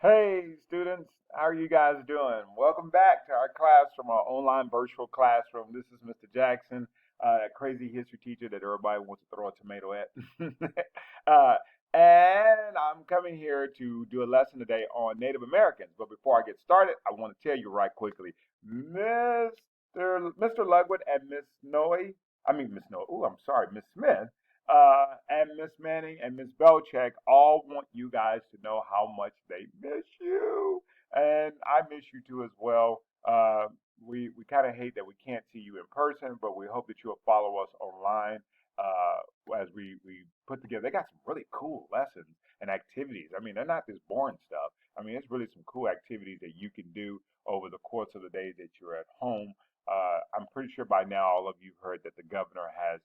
Hey students, how are you guys doing? Welcome back to our classroom, our online virtual classroom. This is Mr. Jackson, that crazy history teacher that everybody wants to throw a tomato at. uh, and I'm coming here to do a lesson today on Native Americans. But before I get started, I want to tell you right quickly, Mr. Ludwig and Miss Noe, oh, I'm sorry, Miss Smith, and Miss Manning and Miss Belcheck all want you guys to know how much they miss you, and I miss you too as well. We kind of hate that we can't see you in person, but we hope that you'll follow us online as we put together. They got some really cool lessons and activities. I mean, they're not this boring stuff. I mean, it's really some cool activities that you can do over the course of the days that you're at home. I'm pretty sure by now all of you heard that the governor has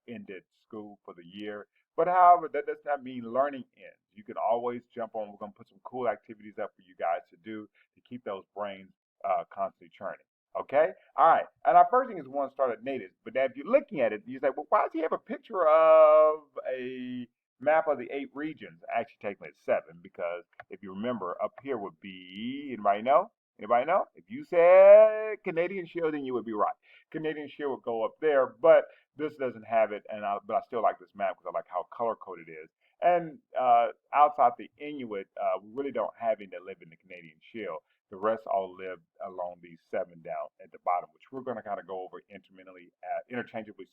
ended school for the year. But however, that does not mean learning ends. You can always jump on. We're going to put some cool activities up for you guys to do to keep those brains constantly churning. Okay? All right. And our first thing is we want to start at natives. But now if you're looking at it, you say, well, why does he have a picture of a map of the 8 regions? Actually, technically it's 7 because if you remember, up here would be, anybody know? Anybody know? If you said Canadian Shield, then you would be right. Canadian Shield would go up there, but this doesn't have it, but I still like this map because I like how color coded it is. And outside the Inuit, we really don't have any that live in the Canadian Shield. The rest all live along these 7 down at the bottom, which we're going to kind of go over interchangeably,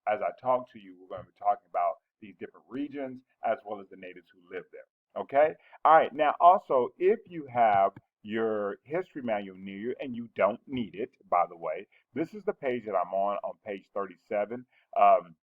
as I talk to you. We're going to be talking about these different regions as well as the natives who live there. Okay. All right. Now, also, if you have your history manual near you, and you don't need it, by the way, this is the page that I'm on page 37. Um,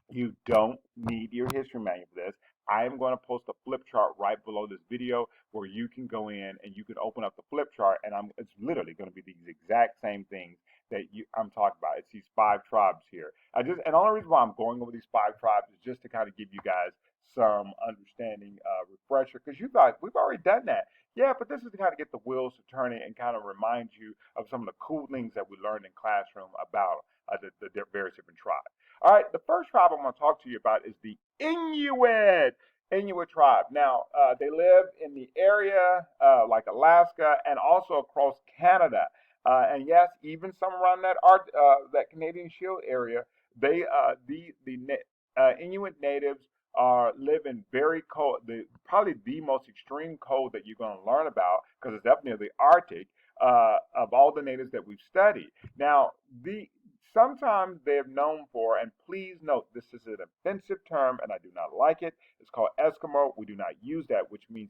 you don't need your history manual for this. I am going to post a flip chart right below this video where you can go in and you can open up the flip chart, and it's literally going to be these exact same things that I'm talking about. It's these 5 tribes here. And the only reason why I'm going over these 5 tribes is just to kind of give you guys some understanding, refresher, because you thought we've already done that. Yeah, but this is to kind of get the wheels to turning and kind of remind you of some of the cool things that we learned in classroom about the various different tribes. All right, the first tribe I'm going to talk to you about is the Inuit. Inuit tribe. Now, they live in the area like Alaska and also across Canada. And yes, even some around that Canadian Shield area. The Inuit natives live in very cold, probably the most extreme cold that you're going to learn about because it's up near the Arctic of all the natives that we've studied. Now, sometimes they're known for, and please note this is an offensive term and I do not like it. It's called Eskimo. We do not use that, which means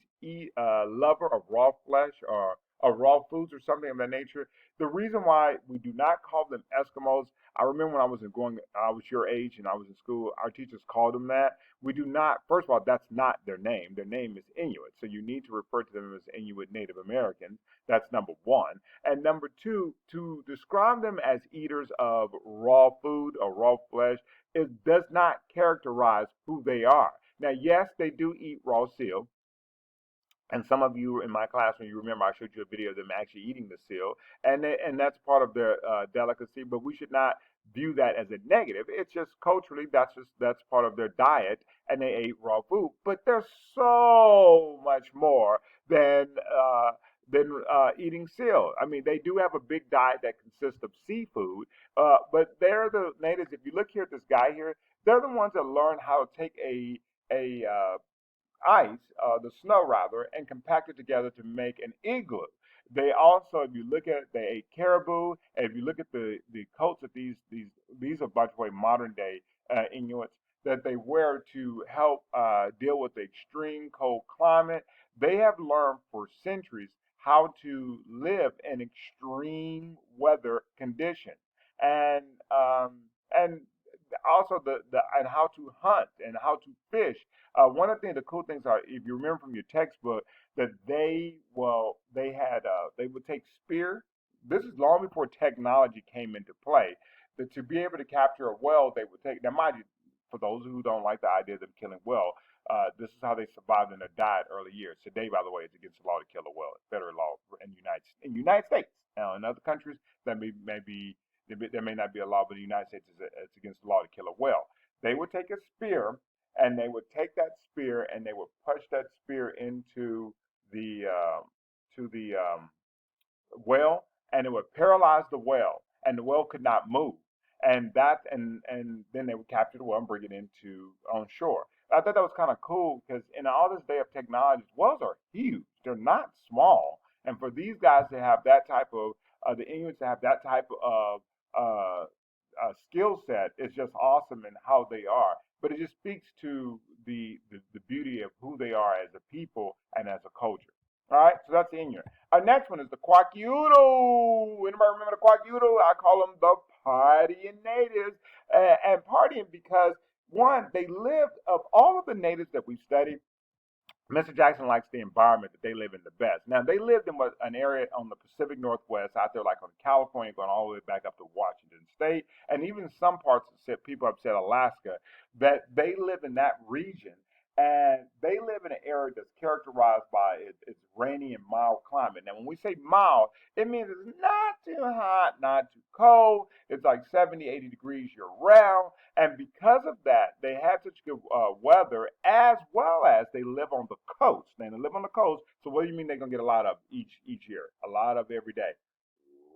lover of raw flesh or raw foods or something of that nature. The reason why we do not call them Eskimos, I remember when I was your age and I was in school, our teachers called them that. We do not, first of all, that's not their name. Their name is Inuit. So you need to refer to them as Inuit Native Americans. That's number one. And number two, to describe them as eaters of raw food or raw flesh, it does not characterize who they are. Now, yes, they do eat raw seal. And some of you in my classroom, you remember I showed you a video of them actually eating the seal, and that's part of their delicacy. But we should not view that as a negative. It's just culturally that's part of their diet, and they ate raw food. But there's so much more than eating seal. I mean, they do have a big diet that consists of seafood, but they're the natives. If you look here at this guy here, they're the ones that learn how to take a ice, the snow rather, and compact it together to make an igloo. They also, if you look at it, they ate caribou. And if you look at the coats that these are, by the way, modern day Inuits that they wear to help deal with the extreme cold climate, they have learned for centuries how to live in extreme weather conditions. And and also the and how to hunt and how to fish. One of the cool things are, if you remember from your textbook, that they would take spear. This is long before technology came into play. That to be able to capture a whale, they would take. Now, mind you, for those who don't like the idea of them killing whale, this is how they survived in their diet early years. Today, by the way, it's against the law to kill a whale. It's federal law in the United States. Now, in other countries, that may be there may not be a law, but in the United States, it's against the law to kill a whale. They would take a spear and they would take that spear and they would push that spear into the well, and it would paralyze the well, and the well could not move. And then they would capture the well and bring it into on shore. I thought that was kind of cool because in all this day of technology, wells are huge. They're not small, and for these guys to have that type of the Inuits to have that type of skill set is just awesome in how they are. But it just speaks to the beauty of who they are as a people and as a culture. All right, so that's the Inuit. Our next one is the Kwakiutl. Anybody remember the Kwakiutl? I call them the partying natives. And partying because, one, they lived, of all of the natives that we've studied, Mr. Jackson likes the environment that they live in the best. Now, they lived in an area on the Pacific Northwest, out there like on California, going all the way back up to Washington State, and even some parts of people have said Alaska, that they live in that region. And they live in an area that's characterized by its rainy and mild climate. Now, when we say mild, it means it's not too hot, not too cold. It's like 70, 80 degrees year round. And because of that, they have such good weather, as well as they live on the coast. Now, they live on the coast, so what do you mean they're going to get a lot of each year? A lot of every day.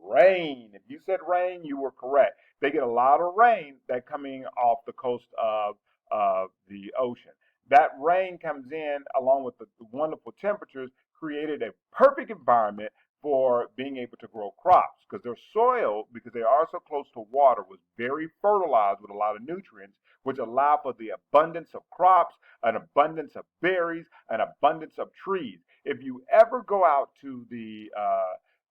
Rain. If you said rain, you were correct. They get a lot of rain that coming off the coast of the ocean. That rain comes in along with the wonderful temperatures, created a perfect environment for being able to grow crops because their soil, because they are so close to water, was very fertilized with a lot of nutrients, which allow for the abundance of crops, an abundance of berries, an abundance of trees. If you ever go out to the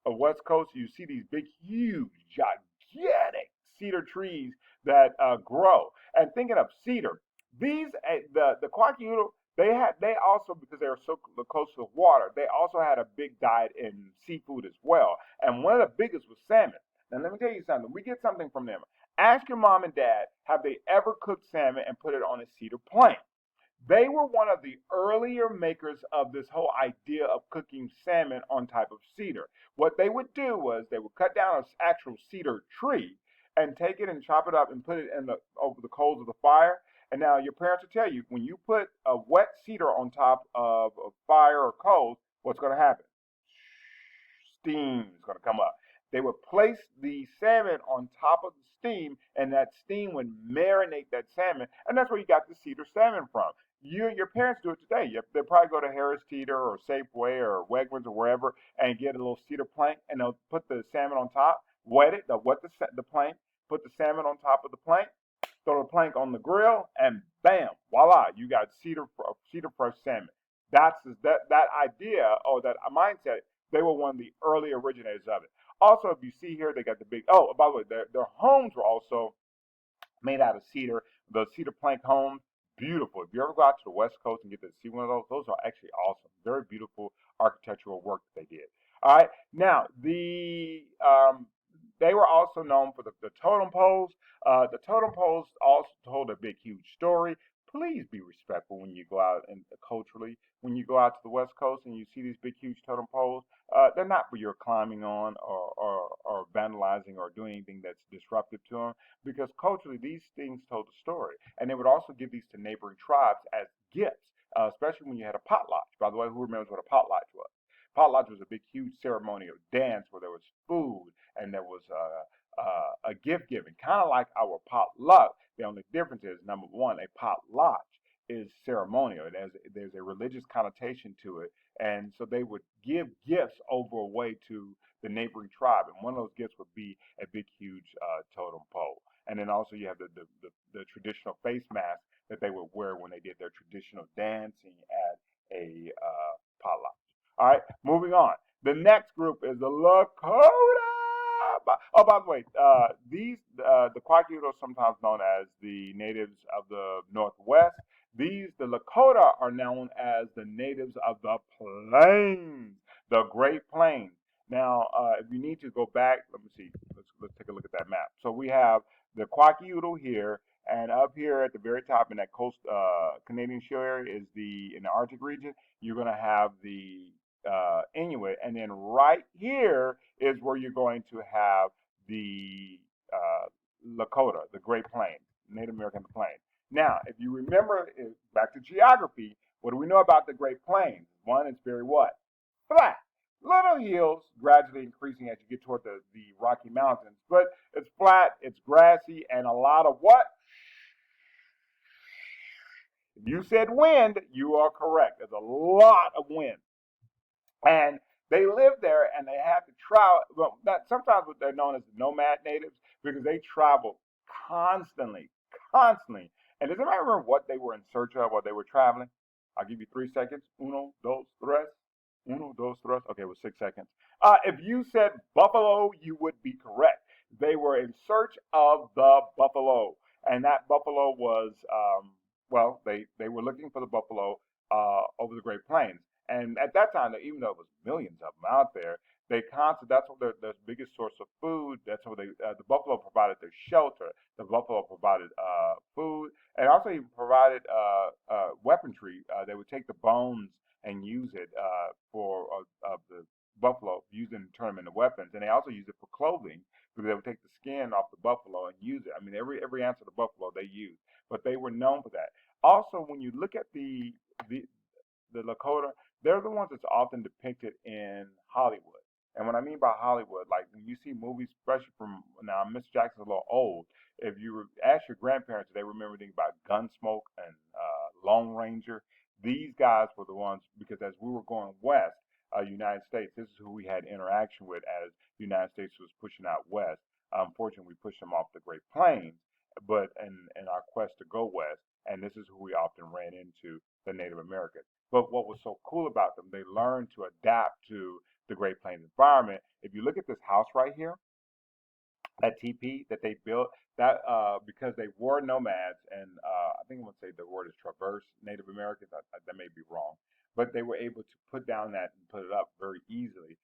West Coast, you see these big, huge, gigantic cedar trees that grow. And thinking of cedar, these the Kwakiutl, they also, because they were so close to water, they also had a big diet in seafood as well. And one of the biggest was salmon. Now let me tell you something. We get something from them. Ask your mom and dad, have they ever cooked salmon and put it on a cedar plank? They were one of the earlier makers of this whole idea of cooking salmon on type of cedar. What they would do was they would cut down an actual cedar tree and take it and chop it up and put it in the over the coals of the fire. And now your parents will tell you when you put a wet cedar on top of a fire or coals, what's going to happen? Steam is going to come up. They would place the salmon on top of the steam, and that steam would marinate that salmon, and that's where you got the cedar salmon from. Your parents do it today. They probably go to Harris Teeter or Safeway or Wegmans or wherever and get a little cedar plank, and they'll put the salmon on top, wet it, they'll wet the plank, put the salmon on top of the plank, throw the plank on the grill, and bam, voila, you got cedar fresh salmon. That idea or that mindset. They were one of the early originators of it. Also, if you see here, they got the big. Oh, by the way, their homes were also made out of cedar. The cedar plank homes, beautiful. If you ever go out to the West Coast and get to see one of those are actually awesome. Very beautiful architectural work that they did. All right. Now, they were also known for the totem poles. The totem poles also told a big, huge story. Please be respectful when you go out and culturally. When you go out to the West Coast and you see these big, huge totem poles, they're not for your climbing on or vandalizing or doing anything that's disruptive to them because culturally these things told a story. And they would also give these to neighboring tribes as gifts, especially when you had a potlatch. By the way, who remembers what a potlatch was? Potlatch was a big, huge ceremonial dance where there was food and there was a gift giving, kind of like our potluck. The only difference is, number one, a potlatch is ceremonial. There's a religious connotation to it, and so they would give gifts over a way to the neighboring tribe, and one of those gifts would be a big, huge totem pole. And then also you have the traditional face mask that they would wear when they did their traditional dancing at a potluck. All right, moving on. The next group is the Lakota. Oh, by the way, the Qwik are sometimes known as the natives of the Northwest. The Lakota are known as the natives of the plains, the Great Plains. Now, if you need to go back, let me see. Let's take a look at that map. So we have the Qwik here, and up here at the very top in that coast Canadian Shield area is in the Arctic region. You're going to have the Inuit, and then right here is where you're going to have the Lakota, the Great Plains, Native American Plains. Now, if you remember, back to geography, what do we know about the Great Plains? One, it's very what? Flat. Little hills gradually increasing as you get toward the Rocky Mountains, but it's flat, it's grassy, and a lot of what? If you said wind, you are correct. There's a lot of wind. And they live there and they have to travel. Well, not, sometimes what they're known as the nomad natives because they travel constantly, constantly. And does anybody remember what they were in search of while they were traveling? I'll give you 3 seconds. Uno, dos, tres. Uno, dos, tres. Okay, it was 6 seconds. If you said buffalo, you would be correct. They were in search of the buffalo. And that buffalo was, well, they were looking for the buffalo over the Great Plains. And at that time, even though it was millions of them out there, they constantly, that's what their biggest source of food. That's what the buffalo provided their shelter. The buffalo provided food, and also even provided weaponry. They would take the bones and use it for the buffalo, use it and turn them into weapons. And they also use it for clothing because they would take the skin off the buffalo and use it. I mean, every ounce of the buffalo they used, but they were known for that. Also, when you look at the the Lakota, they're the ones that's often depicted in Hollywood. And what I mean by Hollywood, like when you see movies, especially from now, Miss Jackson's a little old. If you ask your grandparents, they remember things about Gunsmoke and Lone Ranger. These guys were the ones because as we were going west, United States, this is who we had interaction with as the United States was pushing out west. Unfortunately, we pushed them off the Great Plains, but in our quest to go west, and this is who we often ran into, the Native Americans. But what was so cool about them, they learned to adapt to the Great Plains environment. If you look at this house right here, that TP that they built, that because they were nomads, and I think I'm gonna say the word is traverse Native Americans. That may be wrong, but they were able to put down that and put it up very easily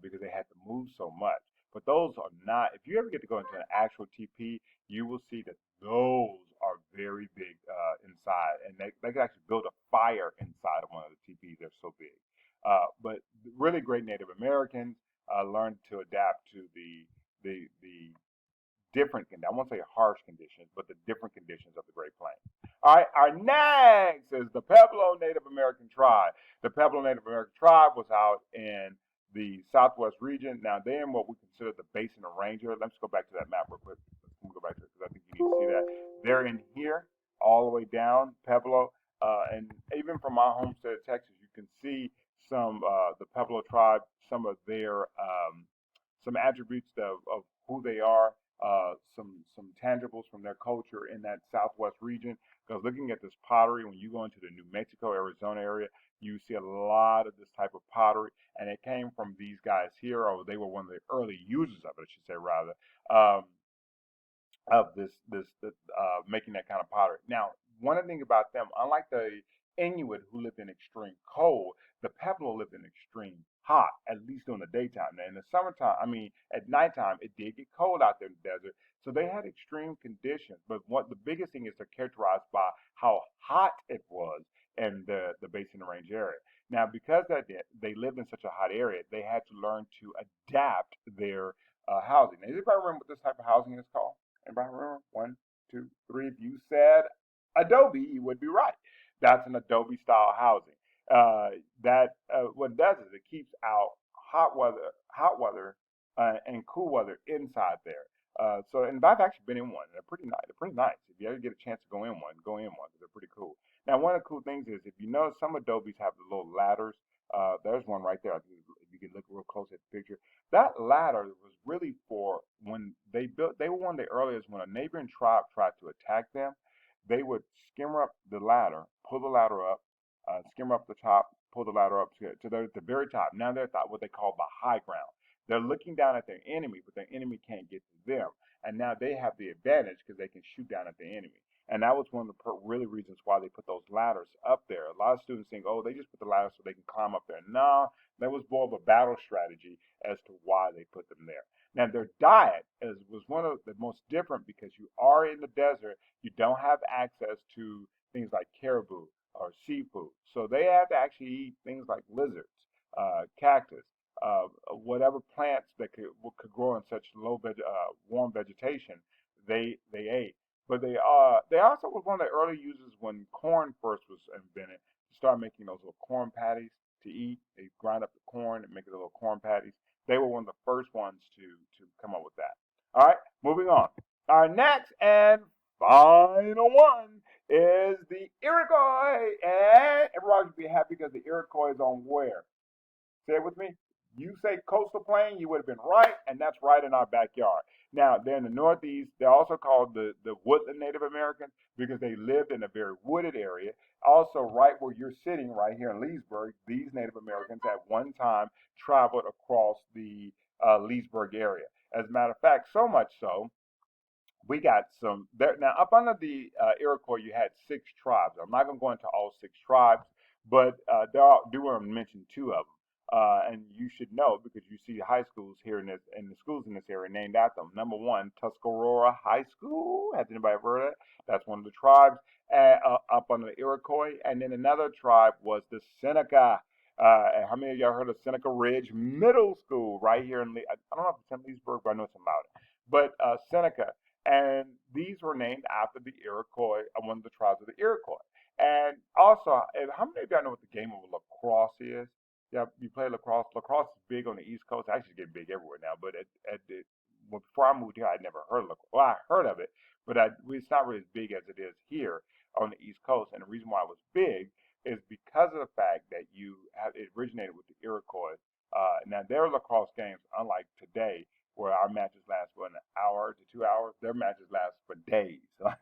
because they had to move so much. But those are not. If you ever get to go into an actual TP, you will see that those are very big inside, and they can actually build a fire inside of one of the TPs. They're so big. But really great Native Americans learned to adapt to the different, I won't say harsh conditions, but the different conditions of the Great Plains. All right, our next is the Peplow Native American tribe. The Peplow Native American tribe was out in the southwest region. Now they're in what we consider the Basin of Ranger. Let's go back to that map real quick. Let me go back to it because I think you need to see that. They're in here, all the way down Peplow, and even from my home state of Texas, you can see some the Peplow tribe, some of their some attributes of who they are, some tangibles from their culture in that southwest region. Because looking at this pottery, when you go into the New Mexico, Arizona area, you see a lot of this type of pottery, and it came from these guys here, or they were one of the early users of it, I should say rather. Um, of this making that kind of pottery. Now, one of the things about them, unlike the Inuit who lived in extreme cold, the Peplow lived in extreme hot, at least during the daytime. Now, in the summertime, I mean, at nighttime, it did get cold out there in the desert, so they had extreme conditions. But what the biggest thing is they're characterized by how hot it was in the Basin Range area. Now, because that they lived in such a hot area, they had to learn to adapt their housing. Now, does anybody remember what this type of housing is called? Anybody remember? One, two, three. If you said Adobe, you would be right. That's an Adobe style housing. That what it does is it keeps out hot weather, and cool weather inside there. So, and I've actually been in one. They're pretty nice. They're pretty nice. If you ever get a chance to go in one, go in one because they're pretty cool. Now, one of the cool things is if you notice some Adobes have the little ladders. There's one right there. If you can look real close at the picture, that ladder was really for when they built. They were one of the earliest when a neighboring tribe tried to attack them. They would skimmer up the ladder, pull the ladder up, skimmer up the top, pull the ladder up to the very top. Now they're at what they call the high ground. They're looking down at their enemy, but their enemy can't get to them. And now they have the advantage because they can shoot down at the enemy. And that was one of the really reasons why they put those ladders up there. A lot of students think, oh, they just put the ladders so they can climb up there. No, that was more of a battle strategy as to why they put them there. Now, their diet was one of the most different because you are in the desert. You don't have access to things like caribou or seafood. So they have to actually eat things like lizards, cactus, whatever plants that could grow in such warm vegetation, they ate. But they also was one of the early users when corn first was invented to start making those little corn patties to eat. They grind up the corn and make it little corn patties. They were one of the first ones to come up with that. All right, moving on. Our next and final one is the Iroquois, and everybody should be happy because the Iroquois is on where? Say it with me. You say coastal plain, you would have been right, and that's right in our backyard. Now, they're in the Northeast. They're also called the woodland Native Americans because they lived in a very wooded area. Also, right where you're sitting, right here in Leesburg, these Native Americans at one time traveled across the Leesburg area. As a matter of fact, so much so we got some there now up under the Iroquois. You had six tribes. I'm not going to go into all six tribes, but do want to mention two of them. And you should know because you see high schools here in this and the schools in this area named after them. Number one, Tuscarora High School. Has anybody ever heard of that? That's one of the tribes up under the Iroquois. And then another tribe was the Seneca. And how many of y'all heard of Seneca Ridge Middle School right here in I don't know if it's in Leesburg, but I know it's about it. But Seneca. And these were named after the Iroquois, one of the tribes of the Iroquois. And also, how many of y'all know what the game of lacrosse is? Yeah, you play lacrosse. Lacrosse is big on the East Coast. Actually, it's getting big everywhere now. But well, before I moved here, I'd never heard of lacrosse. Well, I heard of it, but it's not really as big as it is here on the East Coast. And the reason why it was big is because of the fact that it originated with the Iroquois. Now, their lacrosse games, unlike today, where our matches last for an hour to 2 hours. Their matches last for days, like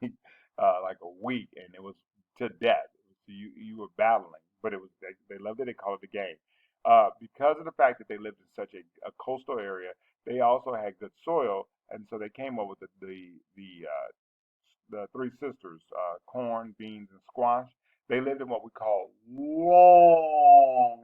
a week, and it was to death. So you were battling, but it was they loved it. They called it the game. Because of the fact that they lived in such a coastal area, they also had good soil, and so they came up with the three sisters, corn, beans, and squash. They lived in what we call long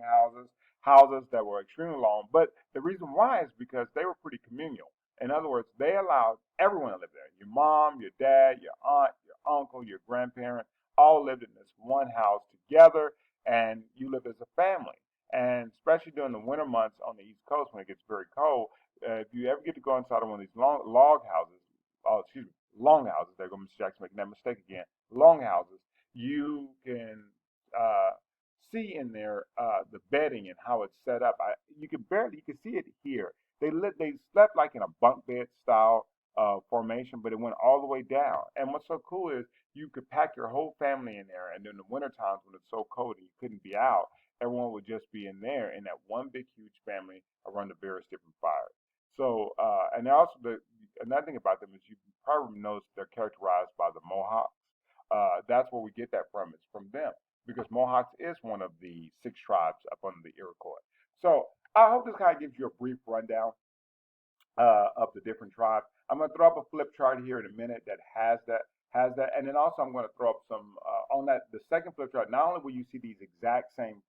houses that were extremely long. But the reason why is because they were pretty communal. In other words, they allowed everyone to live there. Your mom, your dad, your aunt, your uncle, your grandparent, all lived in this one house together, and you lived as a family. And especially during the winter months on the East Coast when it gets very cold, if you ever get to go inside of one of these long log houses, excuse me, longhouses. They're going to Mr. Jackson making that mistake again. Longhouses. You can see in there the bedding and how it's set up. You can see it here. They slept like in a bunk bed style formation, but it went all the way down. And what's so cool is you could pack your whole family in there, and in the winter times when it's so cold and you couldn't be out, everyone would just be in there in that one big huge family around the various different fires. So, and also another thing about them is you probably notice they're characterized by the Mohawks. That's where we get that from. It's from them because Mohawks is one of the six tribes up under the Iroquois. So I hope this kind of gives you a brief rundown of the different tribes. I'm going to throw up a flip chart here in a minute that has that, and then also I'm going to throw up some on that the second flip chart. Not only will you see these exact same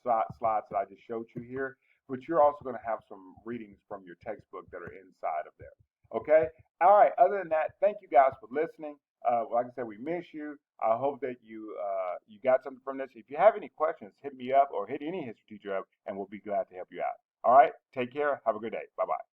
slides that I just showed you here, but you're also going to have some readings from your textbook that are inside of there. Okay. All right. Other than that, thank you guys for listening. Like I said, we miss you. I hope that you got something from this. If you have any questions, hit me up or hit any history teacher up, and we'll be glad to help you out. All right. Take care. Have a good day. Bye bye.